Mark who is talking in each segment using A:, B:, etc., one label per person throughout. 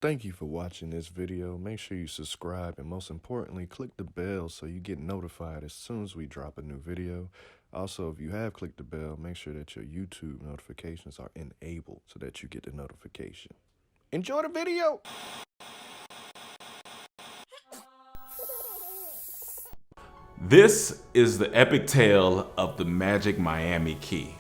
A: Thank you for watching this video. Make sure you subscribe and most importantly, click the bell so you get notified as soon as we drop a new video. Also, if you have clicked the bell, make sure that your YouTube notifications are enabled so that you get the notification. Enjoy the video!
B: This is the epic tale of the Magic Miami Key.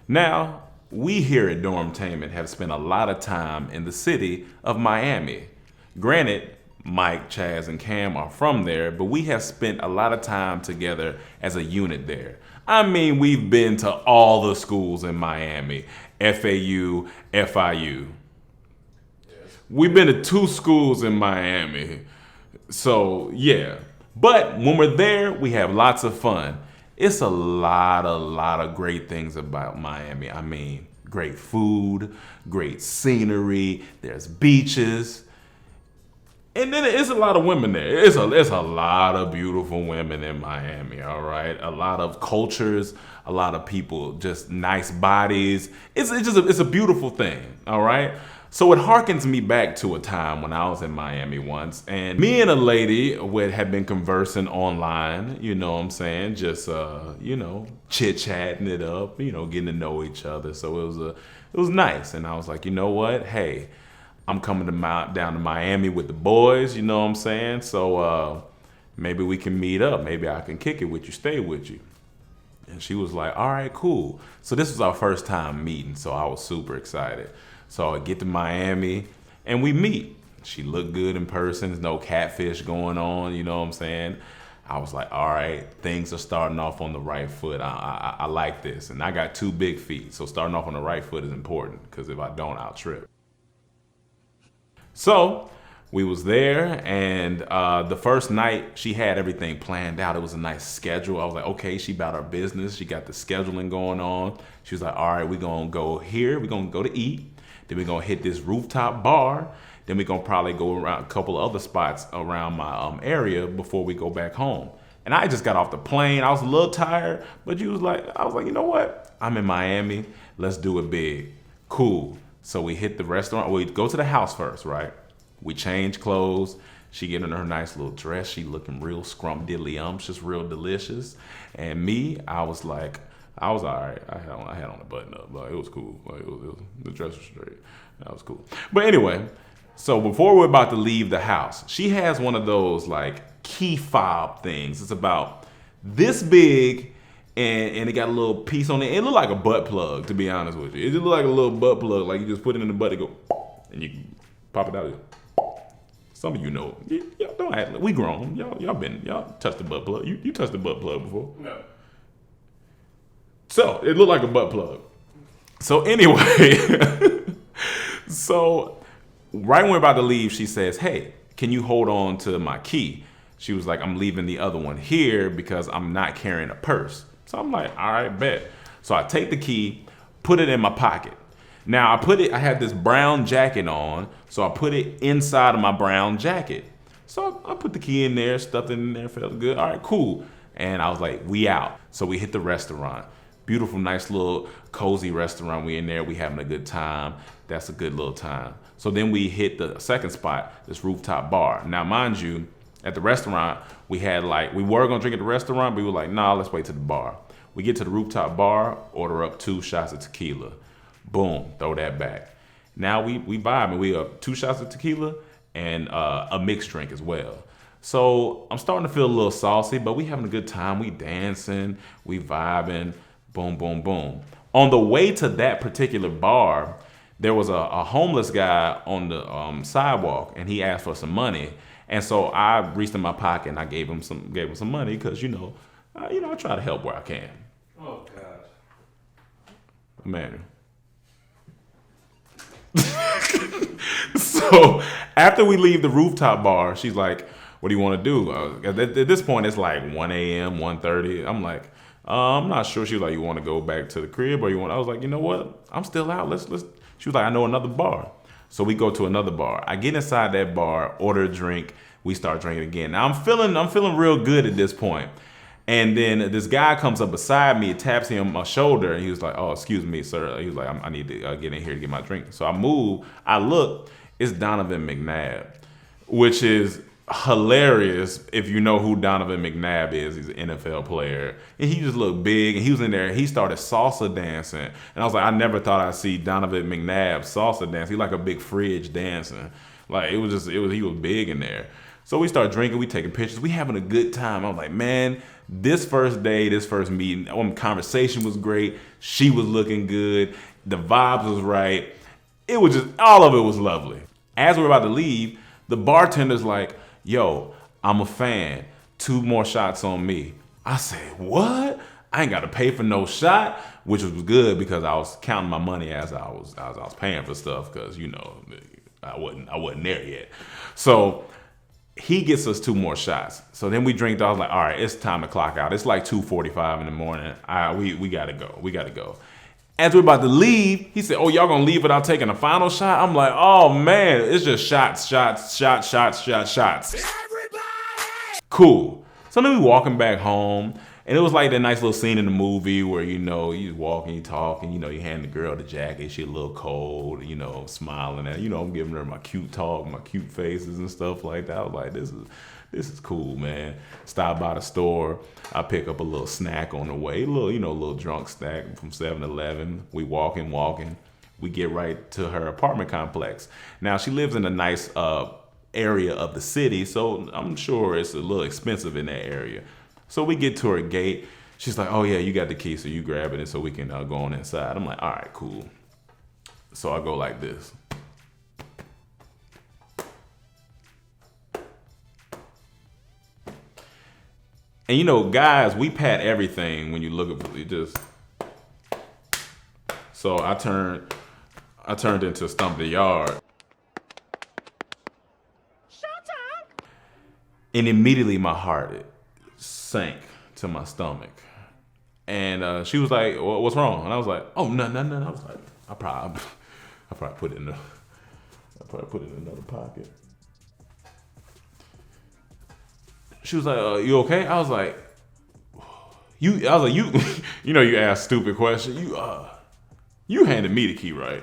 B: Now, we here at Dormtainment have spent a lot of time in the city of Miami. Granted, Mike, Chaz, and Cam are from there, but we have spent a lot of time together as a unit there. I mean, we've been to all the schools in Miami, FAU, FIU. We've been to 2 schools in Miami. So, yeah. But when we're there, we have lots of fun. It's a lot of great things about Miami. I mean, great food, great scenery, there's beaches. And then it's a lot of women there. It's a lot of beautiful women in Miami, all right? A lot of cultures, a lot of people, just nice bodies. It's a beautiful thing, all right? So it harkens me back to a time when I was in Miami once, and me and a lady had been conversing online, you know what I'm saying? Just, chit-chatting it up, getting to know each other. So it was nice. And I was like, you know what? Hey, I'm coming down to Miami with the boys, you know what I'm saying? So maybe we can meet up. Maybe I can kick it with you, stay with you. And she was like, all right, cool. So this was our first time meeting, so I was super excited. So I get to Miami and we meet. She looked good in person. There's no catfish going on, you know what I'm saying? I was like, all right, things are starting off on the right foot. I like this. And I got 2 big feet, so starting off on the right foot is important because if I don't, I'll trip. So we was there, and the first night she had everything planned out. It was a nice schedule. I was like, okay, she about her business. She got the scheduling going on. She was like, all right, we're gonna go here. We're gonna go to eat. Then we're gonna hit this rooftop bar. Then we're gonna probably go around a couple of other spots around my area before we go back home. And I just got off the plane. I was a little tired, but I was like, you know what? I'm in Miami. Let's do it big. Cool. So we hit the restaurant. We go to the house first, right? We change clothes. She get in her nice little dress. She looking real scrumptious, real delicious. And me, I was all right. I had on a button up. Like, it was cool. Like, the dress was straight. That was cool. But anyway, so before we're about to leave the house, she has one of those like key fob things. It's about this big, and it got a little piece on it. It looked like a butt plug, to be honest with you. It just looked like a little butt plug. Like you just put it in the butt and go, and you can pop it out. Some of you know. Y'all don't act. We grown. Y'all touched the butt plug. You touched the butt plug before?
C: No.
B: So it looked like a butt plug. So anyway, so right when we're about to leave, she says, hey, can you hold on to my key? She was like, I'm leaving the other one here because I'm not carrying a purse. So I'm like, all right, bet. So I take the key, put it in my pocket. Now I had this brown jacket on, so I put it inside of my brown jacket. So I put the key in there, stuffed it in there, felt good. All right, cool. And I was like, we out. So we hit the restaurant. Beautiful, nice little cozy restaurant. We in there, we having a good time. That's a good little time. So then we hit the second spot, this rooftop bar. Now, mind you, at the restaurant, we were gonna drink at the restaurant, but we were like, nah, let's wait to the bar. We get to the rooftop bar, order up 2 shots of tequila. Boom, throw that back. Now we vibing. We up 2 shots of tequila and a mixed drink as well. So I'm starting to feel a little saucy, but we having a good time. We dancing, we vibing, boom, boom, boom. On the way to that particular bar, there was a homeless guy on the sidewalk, and he asked for some money. And so I reached in my pocket and I gave him some money because I try to help where I can.
C: Oh gosh.
B: Man. So after we leave the rooftop bar, she's like, what do you want to do? At this point, it's like 1 a.m., 1:30. I'm like, I'm not sure. She was like, you want to go back to the crib or you want? I was like, you know what? I'm still out. Let's. She was like, I know another bar. So we go to another bar. I get inside that bar, order a drink. We start drinking again. Now I'm feeling real good at this point. And then this guy comes up beside me, taps him on my shoulder, and he was like, "Oh, excuse me, sir." He was like, "I need to get in here to get my drink." So I move. I look. It's Donovan McNabb, which is hilarious if you know who Donovan McNabb is. He's an NFL player, and he just looked big. And he was in there. He started salsa dancing, and I was like, I never thought I'd see Donovan McNabb salsa dance. He like a big fridge dancing. Like he was big in there. So we start drinking, we taking pictures, we having a good time. I was like, man, this first day, this first meeting, conversation was great. She was looking good. The vibes was right. It was just, all of it was lovely. As we're about to leave, the bartender's like, yo, I'm a fan. 2 more shots on me. I said, what? I ain't got to pay for no shot, which was good because I was counting my money as I was paying for stuff because, you know, I wasn't there yet. So he gets us 2 more shots. So then we drink. I was like, all right, it's time to clock out. It's like 2:45 in the morning. We gotta go. As we're about to leave, he said, oh, y'all gonna leave without taking a final shot? I'm like, oh man, it's just shots. Everybody! Cool. So then we walking back home. And it was like that nice little scene in the movie where, you know, you walking, you talking, you know, you hand the girl the jacket, she a little cold, you know, smiling at, you know, I'm giving her my cute talk, my cute faces and stuff like that. I was like, this is cool, man. Stop by the store. I pick up a little snack on the way, a little drunk snack from 7-Eleven. We walking. We get right to her apartment complex. Now, she lives in a nice area of the city, so I'm sure it's a little expensive in that area. So we get to her gate. She's like, oh, yeah, you got the key, so you grab it so we can go on inside. I'm like, all right, cool. So I go like this. And, you know, guys, we pat everything when you look at it. Just so I turned into a stump of the yard. Showtime. And immediately my heart sank to my stomach, and she was like, "What's wrong?" And I was like, "Oh, nothing." I was like, "I probably put it in another pocket." She was like, "You okay?" I was like, "You," you know, you ask stupid questions. You handed me the key, right?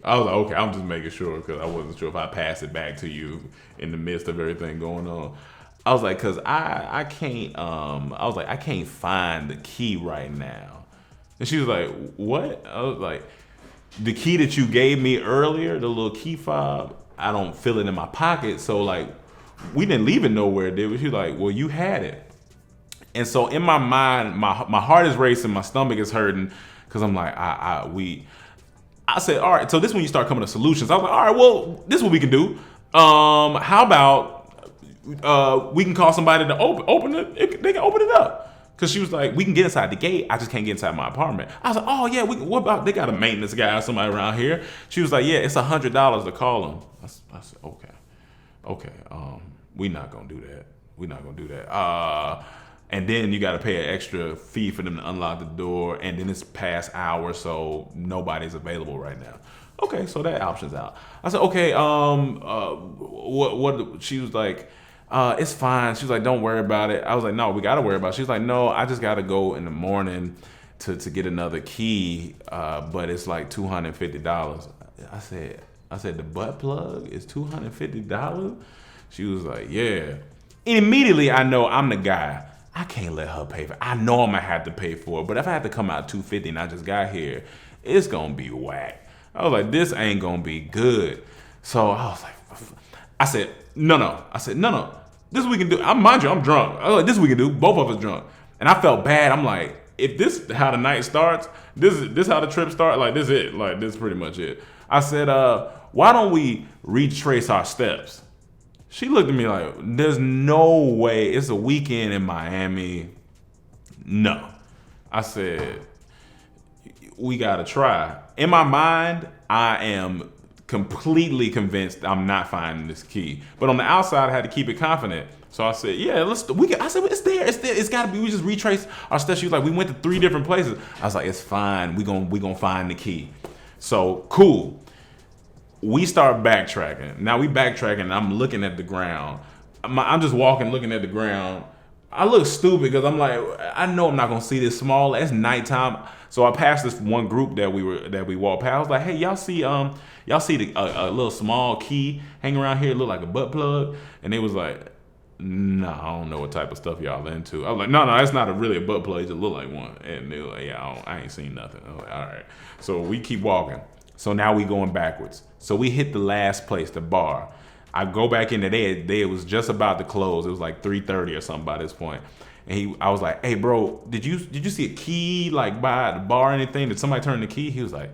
B: I was like, okay, I'm just making sure because I wasn't sure if I passed it back to you in the midst of everything going on. I was like, cause I can't I can't find the key right now. And she was like, what? I was like, the key that you gave me earlier, the little key fob, I don't feel it in my pocket. So like, we didn't leave it nowhere, did we? She was like, well, you had it. And so in my mind, my heart is racing, my stomach is hurting, cause I'm like, I said, all right, so this is when you start coming to solutions. I was like, all right, well, this is what we can do. How about we can call somebody to open it. They can open it up. Cause she was like, we can get inside the gate. I just can't get inside my apartment. I was like, oh yeah, what about, they got a maintenance guy or somebody around here. She was like, yeah, it's $100 to call him. I said, okay. We not gonna do that. And then you got to pay an extra fee for them to unlock the door, and then it's past hours, so nobody's available right now. Okay, so that option's out. I said, okay, what? She was like, it's fine. She was like, don't worry about it. I was like, no, we got to worry about it. She was like, no, I just got to go in the morning to get another key, but it's like $250. I said, the butt plug is $250? She was like, yeah. And immediately I know I'm the guy. I can't let her pay for it. I know I'm gonna have to pay for it, but if I have to come out $250 and I just got here, it's gonna be whack. I was like, this ain't gonna be good. So I was like, I said, no. This is what we can do. Mind you, I'm drunk. I was like, this is what we can do. Both of us drunk. And I felt bad. I'm like, if this is how the night starts, this how the trip starts, like this is it. Like this is pretty much it. I said, why don't we retrace our steps? She looked at me like, there's no way. It's a weekend in Miami. No. I said, we got to try. In my mind, I am completely convinced I'm not finding this key. But on the outside, I had to keep it confident. So I said, yeah, I said, it's there. It's got to be. We just retrace our steps. She was like, we went to 3 different places. I was like, it's fine. We gonna find the key. So cool. We start backtracking. Now we backtracking and I'm looking at the ground. I'm just walking, looking at the ground. I look stupid because I'm like, I know I'm not gonna see this small. It's nighttime, so I passed this one group that we walked past. I was like, hey, y'all see a little small key hanging around here, look like a butt plug? And they was like, no, I don't know what type of stuff y'all into. I was like, no, that's not really a butt plug. It just look like one. And they were like, yeah, I ain't seen nothing. I was like, all right. So we keep walking. So now we going backwards. So we hit the last place, the bar. I go back in there. It was just about to close. It was like 3:30 or something by this point. And I was like, hey, bro, did you see a key like by the bar or anything? Did somebody turn the key? He was like,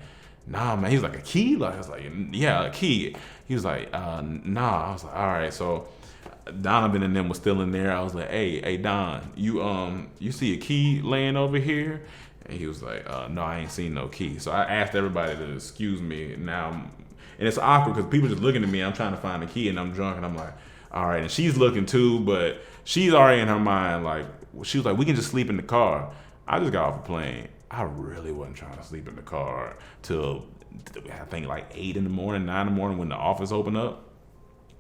B: nah, man. He was like, a key? Like, I was like, yeah, a key. He was like, nah. I was like, all right. So Donovan and them was still in there. I was like, hey, Don, you see a key laying over here? And he was like, no, I ain't seen no key. So I asked everybody to excuse me. And it's awkward because people just looking at me. I'm trying to find the key and I'm drunk and I'm like, all right. And she's looking too, but she's already in her mind like, she was like, we can just sleep in the car. I just got off the plane. I really wasn't trying to sleep in the car till I think like 8 in the morning, 9 in the morning when the office opened up.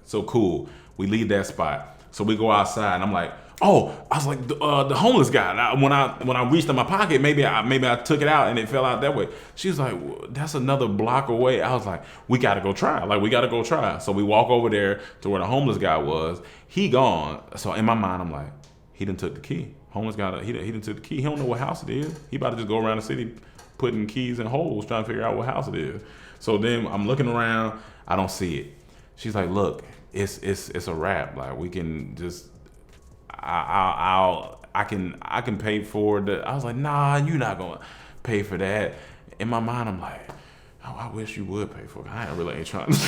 B: So cool. We leave that spot. So we go outside and I'm like, oh, I was like the homeless guy. When I reached in my pocket, maybe I took it out and it fell out that way. She was like, well, that's another block away. I was like, we gotta go try. So we walk over there to where the homeless guy was. He gone. So in my mind, I'm like, he done took the key. Homeless guy, he done took the key. He don't know what house it is. He about to just go around the city putting keys in holes trying to figure out what house it is. So then I'm looking around. I don't see it. She's like, look, it's a wrap. Like we can just. I can pay for the. I was like, nah, you're not gonna pay for that. In my mind, I'm like, oh, I wish you would pay for it. I really ain't trying to.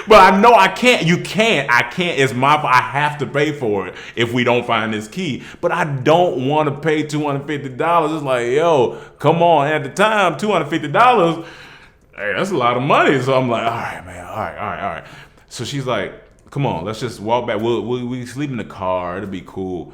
B: But I know I can't. You can't. I can't. It's my fault. I have to pay for it if we don't find this key. But I don't want to pay $250. It's like, yo, come on. At the time, $250. Hey, that's a lot of money. So I'm like, all right, man. All right. So she's like, come on, let's just walk back. We sleep in the car. It'll be cool.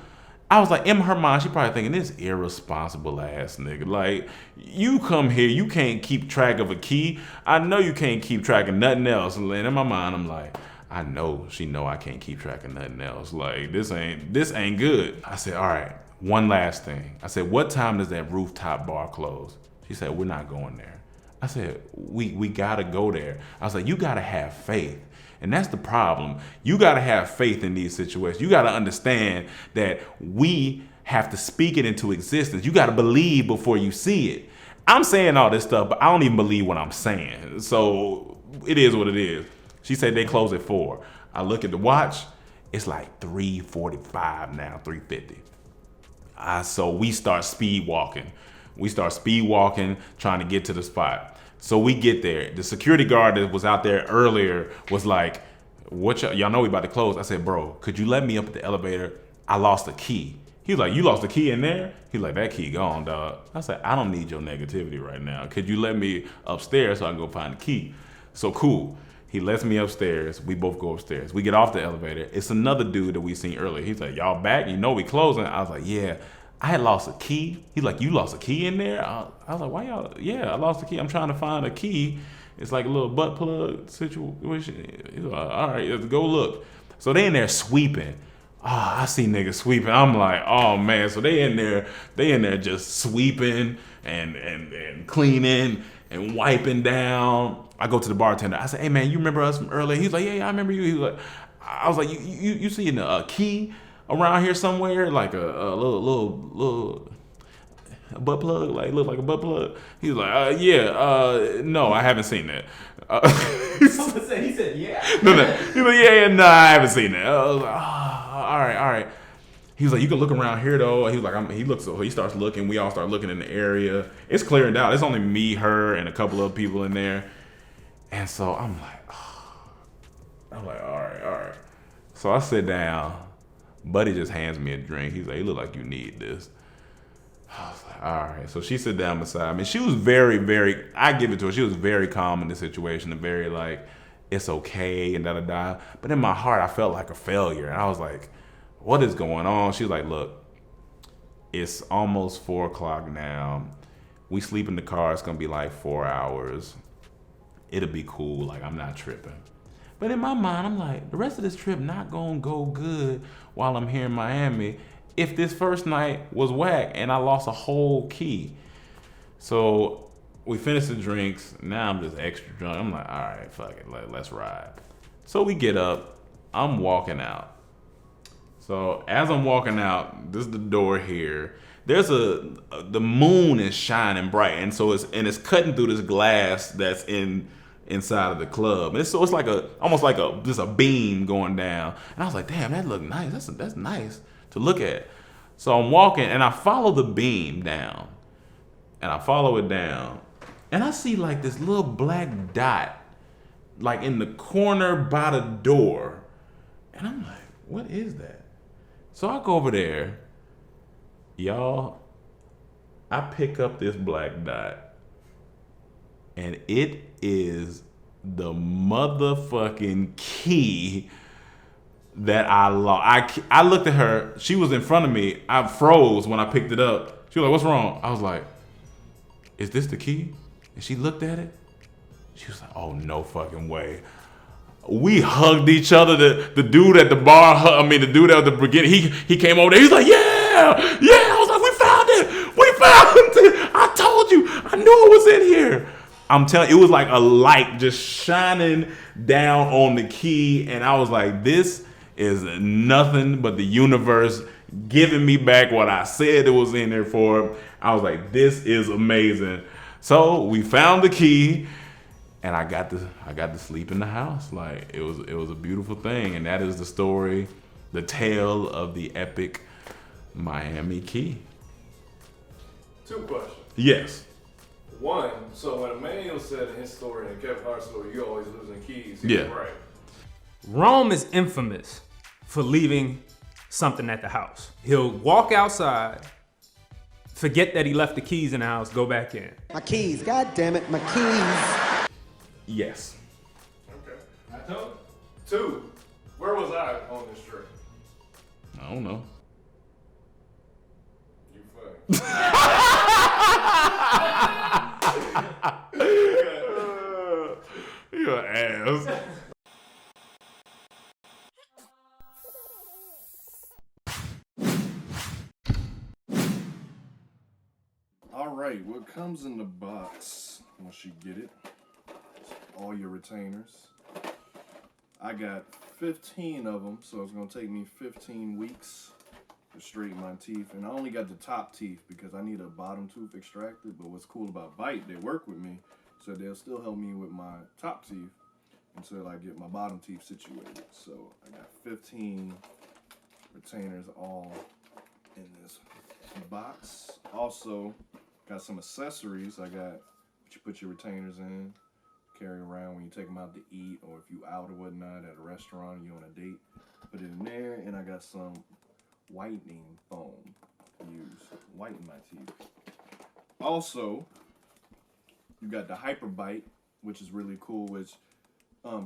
B: I was like, in her mind, she probably thinking, this irresponsible ass nigga. Like, you come here, you can't keep track of a key. I know you can't keep track of nothing else. And in my mind, I'm like, I know she know I can't keep track of nothing else. Like, this ain't good. I said, all right, one last thing. I said, what time does that rooftop bar close? She said, we're not going there. I said, we gotta go there. I was like, you gotta have faith. And that's the problem. You got to have faith in these situations. You got to understand that we have to speak it into existence. You got to believe before you see it. I'm saying all this stuff, but I don't even believe what I'm saying. So it is what it is. She said they close at 4. I look at the watch. It's like 3:45 now, 3:50. So we start speed walking. Trying to get to the spot. So we get there. The security guard that was out there earlier was like, "What y'all know we about to close?" I said, "Bro, could you let me up at the elevator? I lost a key." He was like, "You lost a key in there?" He was like, "That key gone, dog." I said, "I don't need your negativity right now. Could you let me upstairs so I can go find the key?" So cool. He lets me upstairs. We both go upstairs. We get off the elevator. It's another dude that we seen earlier. He's like, "Y'all back? You know we closing." I was like, "Yeah." I had lost a key. He's like, "You lost a key in there?" I was like, "Why y'all?" "Yeah, I lost a key. I'm trying to find a key. It's like a little butt plug situation." He's like, "All right, let's go look." So they in there sweeping. Oh, I see niggas sweeping. I'm like, oh man. So they in there just sweeping and cleaning and wiping down. I go to the bartender. I said, "Hey man, you remember us from earlier?" He's like, "Yeah, I remember you." He was like, I was like, you seeing a key around here somewhere, like a little butt plug, like look like a butt plug?" He was like, "Yeah, no, I haven't seen that."
C: He said, "Yeah."
B: No. He was like, "Yeah, no, I haven't seen that." I was like, all right. He was like, "You can look around here though." He was like, he starts looking. We all start looking in the area. It's clearing out. It's only me, her, and a couple of people in there. And so I'm like, all right. So I sit down. Buddy just hands me a drink. He's like, "You look like you need this." I was like, all right. So she sit down beside me. She was very, very, I give it to her. She was very calm in the situation and very like, it's okay and da-da-da. But in my heart, I felt like a failure. And I was like, what is going on? She was like, "Look, it's almost 4:00 now. We sleep in the car. It's going to be like 4 hours. It'll be cool. Like, I'm not tripping. But in my mind, I'm like, the rest of this trip not gonna go good while I'm here in Miami if this first night was whack and I lost a whole key. So we finished the drinks. Now I'm just extra drunk. I'm like, all right, fuck it, let's ride. So we get up. I'm walking out. So as I'm walking out, this is the door here. There's the moon is shining bright, and so it's cutting through this glass that's inside of the club. And so it's like almost like just a beam going down. And I was like, damn, that look nice. That's nice to look at. So I'm walking and I follow the beam down. And I follow it down. And I see like this little black dot like in the corner by the door. And I'm like, what is that? So I go over there. Y'all, I pick up this black dot. And it is the motherfucking key that I lost. I looked at her. She was in front of me. I froze when I picked it up. She was like, what's wrong? I was like, is this the key? And she looked at it. She was like, oh, no fucking way. We hugged each other. The dude at the bar, the dude at the beginning, he came over there. He's like, yeah. I was like, we found it. I told you. I knew it was in here. I'm telling you, it was like a light just shining down on the key. And I was like, this is nothing but the universe giving me back what I said it was in there for. I was like, this is amazing. So we found the key, and I got to sleep in the house. Like it was a beautiful thing, and that is the story, the tale of the epic Miami key.
A: 2 questions.
B: Yes.
A: 1, so when Emmanuel said in his story and Kevin Hart's story, you always losing keys.
B: Yeah.
A: Right.
C: Rome is infamous for leaving something at the house. He'll walk outside, forget that he left the keys in the house, go back in.
D: My keys, god damn it, my keys.
B: Yes.
A: Okay. I told you. 2, where was I on this trip?
B: I don't know.
A: You fuck.
B: You're an ass.
A: All right, what comes in the box once you get it? All your retainers. I got 15 of them, so it's gonna take me 15 weeks to straighten my teeth. And I only got the top teeth because I need a bottom tooth extracted. But what's cool about Bite, they work with me, so they'll still help me with my top teeth until I get my bottom teeth situated. So I got 15 retainers all in this box. Also, got some accessories. I got what you put your retainers in, carry around when you take them out to eat, or if you out or whatnot at a restaurant and you're on a date, put it in there. And I got some whitening foam to use, whiten my teeth. Also, you got the Hyper Bite, which is really cool, which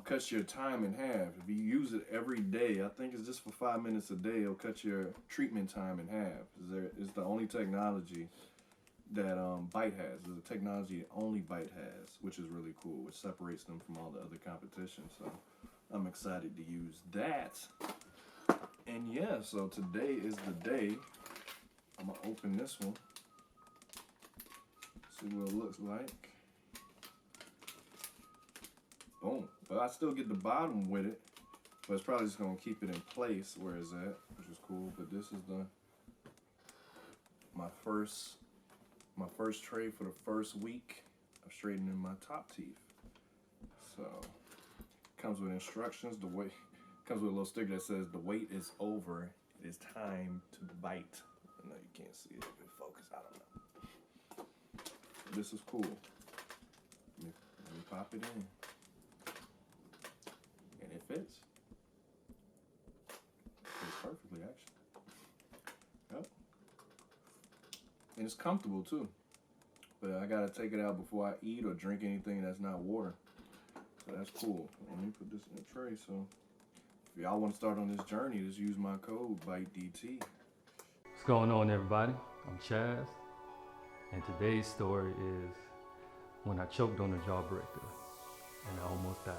A: cuts your time in half. If you use it every day, I think it's just for 5 minutes a day, it'll cut your treatment time in half. It's the only technology that Bite has. It's a technology only Bite has, which is really cool, which separates them from all the other competition. So I'm excited to use that. And yeah, so today is the day. I'm gonna open this one, see what it looks like. Boom. But I still get the bottom with it, but it's probably just gonna keep it in place where it's at, which is cool. But this is my first tray for the first week of straightening my top teeth. So comes with instructions. Comes with a little sticker that says the wait is over. It is time to bite. I know you can't see it. If it focus, I don't know. This is cool. Let me pop it in. And it fits. Fits perfectly, actually. Yep. And it's comfortable too. But I gotta take it out before I eat or drink anything that's not water. So that's cool. Let me put this in the tray. So if y'all want to start on this journey, just use my code BITEDT.
E: What's going on, everybody? I'm Chaz, and today's story is when I choked on a jawbreaker and I almost died.